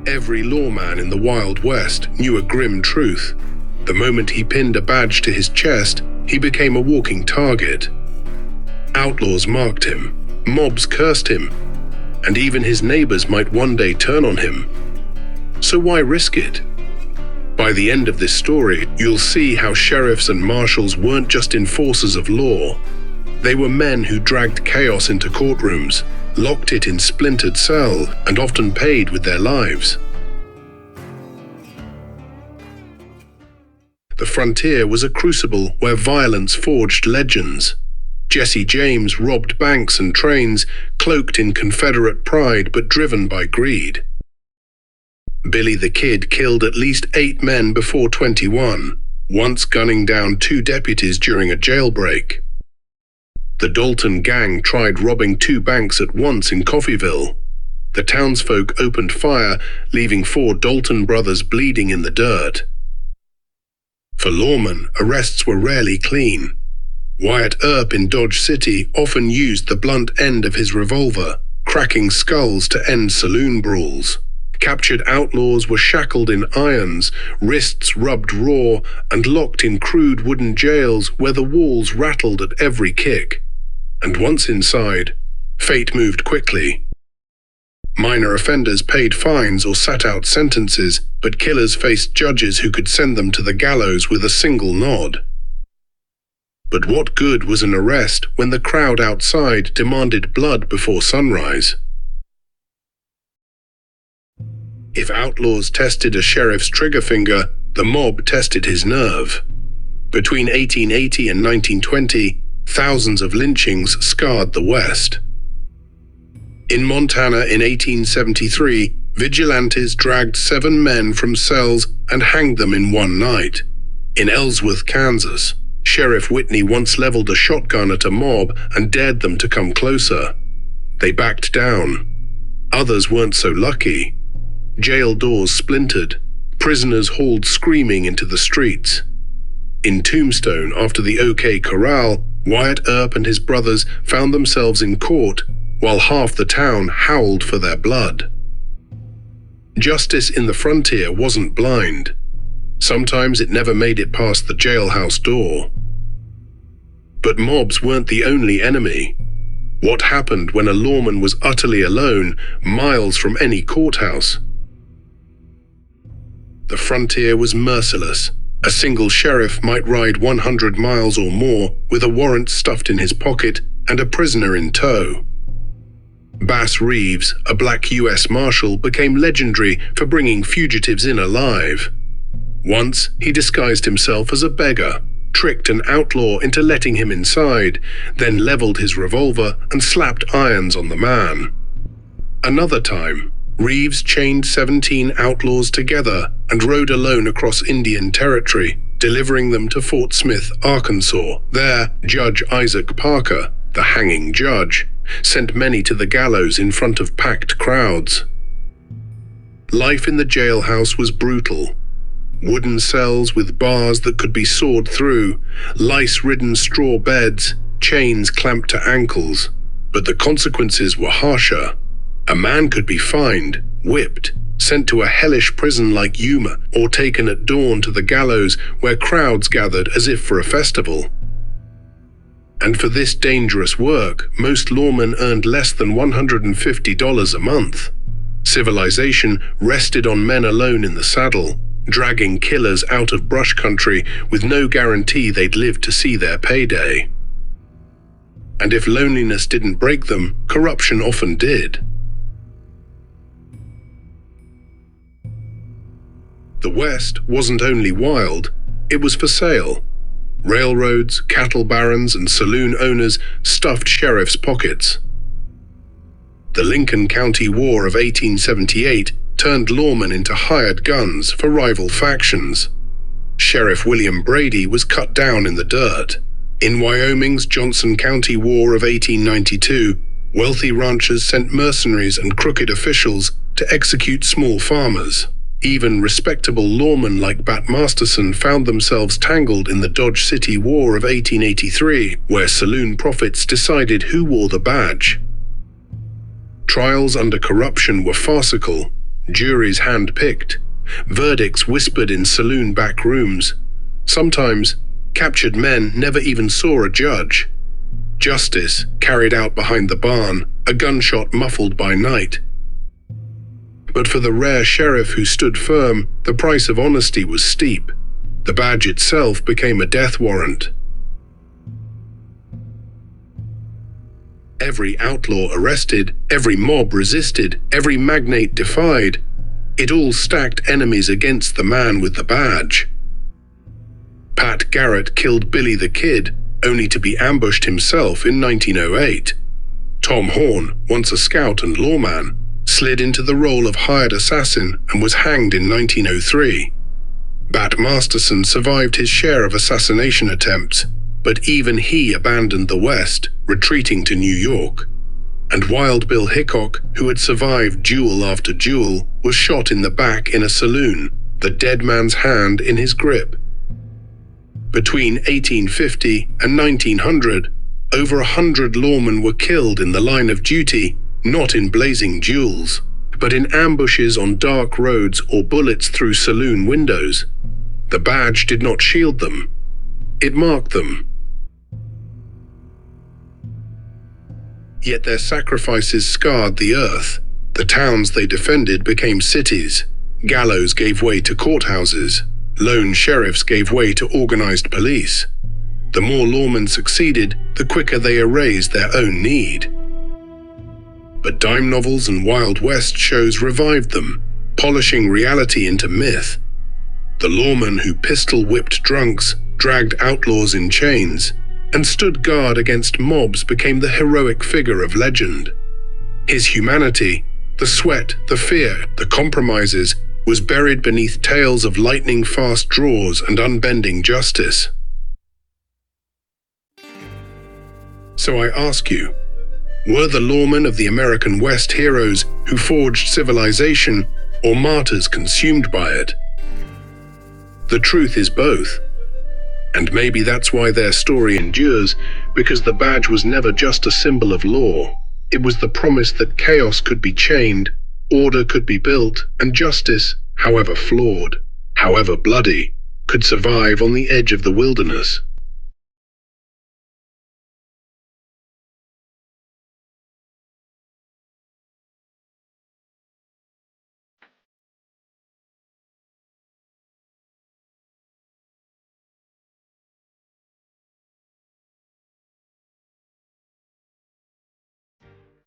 Every lawman in the Wild West knew a grim truth. The moment he pinned a badge to his chest, he became a walking target. Outlaws marked him, mobs cursed him, and even his neighbors might one day turn on him. So why risk it? By the end of this story, you'll see how sheriffs and marshals weren't just enforcers of law. They were men who dragged chaos into courtrooms, locked it in splintered cells, and often paid with their lives. The frontier was a crucible where violence forged legends. Jesse James robbed banks and trains, cloaked in Confederate pride but driven by greed. Billy the Kid killed at least 8 men before 21, once gunning down 2 deputies during a jailbreak. The Dalton gang tried robbing 2 banks at once in Coffeyville. The townsfolk opened fire, leaving 4 Dalton brothers bleeding in the dirt. For Lawmen, arrests were rarely clean. Wyatt Earp in Dodge City often used the blunt end of his revolver, cracking skulls to end saloon brawls. Captured outlaws were shackled in irons, wrists rubbed raw, and locked in crude wooden jails where the walls rattled at every kick. And once inside, fate moved quickly. Minor offenders paid fines or sat out sentences, but killers faced judges who could send them to the gallows with a single nod. But what good was an arrest when the crowd outside demanded blood before sunrise? If outlaws tested a sheriff's trigger finger, the mob tested his nerve. Between 1880 and 1920, thousands of lynchings scarred the West. In Montana in 1873, vigilantes dragged 7 men from cells and hanged them in one night. In Ellsworth, Kansas, Sheriff Whitney once leveled a shotgun at a mob and dared them to come closer. They backed down. Others weren't so lucky. Jail doors splintered, prisoners hauled screaming into the streets. In Tombstone, after the OK Corral, Wyatt Earp and his brothers found themselves in court, while half the town howled for their blood. Justice in the frontier wasn't blind. Sometimes it never made it past the jailhouse door. But mobs weren't the only enemy. What happened when a lawman was utterly alone, miles from any courthouse? The frontier was merciless. A single sheriff might ride 100 miles or more with a warrant stuffed in his pocket and a prisoner in tow. Bass Reeves, a black U.S. Marshal, became legendary for bringing fugitives in alive. Once, he disguised himself as a beggar, tricked an outlaw into letting him inside, then leveled his revolver and slapped irons on the man. Another time, Reeves chained 17 outlaws together and rode alone across Indian territory, delivering them to Fort Smith, Arkansas. There, Judge Isaac Parker, the hanging judge, sent many to the gallows in front of packed crowds. Life in the jailhouse was brutal. Wooden cells with bars that could be sawed through, lice-ridden straw beds, chains clamped to ankles. But the consequences were harsher. A man could be fined, whipped, sent to a hellish prison like Yuma, or taken at dawn to the gallows where crowds gathered as if for a festival. And for this dangerous work, most lawmen earned less than $150 a month. Civilization rested on men alone in the saddle, dragging killers out of brush country with no guarantee they'd live to see their payday. And if loneliness didn't break them, corruption often did. The West wasn't only wild, it was for sale. Railroads, cattle barons, and saloon owners stuffed sheriffs' pockets. The Lincoln County War of 1878 turned lawmen into hired guns for rival factions. Sheriff William Brady was cut down in the dirt. In Wyoming's Johnson County War of 1892, wealthy ranchers sent mercenaries and crooked officials to execute small farmers. Even respectable lawmen like Bat Masterson found themselves tangled in the Dodge City War of 1883, where saloon profits decided who wore the badge. Trials under corruption were farcical. juries hand-picked, verdicts whispered in saloon back rooms. Sometimes, captured men never even saw a judge. Justice carried out behind the barn, a gunshot muffled by night. But for the rare sheriff who stood firm, the price of honesty was steep. The badge itself became a death warrant. Every outlaw arrested, every mob resisted, every magnate defied. It all stacked enemies against the man with the badge. Pat Garrett killed Billy the Kid, only to be ambushed himself in 1908. Tom Horn, once a scout and lawman, slid into the role of hired assassin and was hanged in 1903. Bat Masterson survived his share of assassination attempts, but even he abandoned the West, retreating to New York. And Wild Bill Hickok, who had survived duel after duel, was shot in the back in a saloon, the dead man's hand in his grip. Between 1850 and 1900, over 100 lawmen were killed in the line of duty, not in blazing duels, but in ambushes on dark roads or bullets through saloon windows. The badge did not shield them. It marked them. Yet their sacrifices scarred the earth. The towns they defended became cities. Gallows gave way to courthouses. Lone sheriffs gave way to organized police. The more lawmen succeeded, the quicker they erased their own need. But dime novels and Wild West shows revived them, polishing reality into myth. The lawman who pistol-whipped drunks, dragged outlaws in chains, and stood guard against mobs became the heroic figure of legend. His humanity, the sweat, the fear, the compromises, was buried beneath tales of lightning-fast draws and unbending justice. So I ask you, were the lawmen of the American West heroes who forged civilization, or martyrs consumed by it? The truth is both. And maybe that's why their story endures, because the badge was never just a symbol of law. It was the promise that chaos could be chained, order could be built, and justice, however flawed, however bloody, could survive on the edge of the wilderness.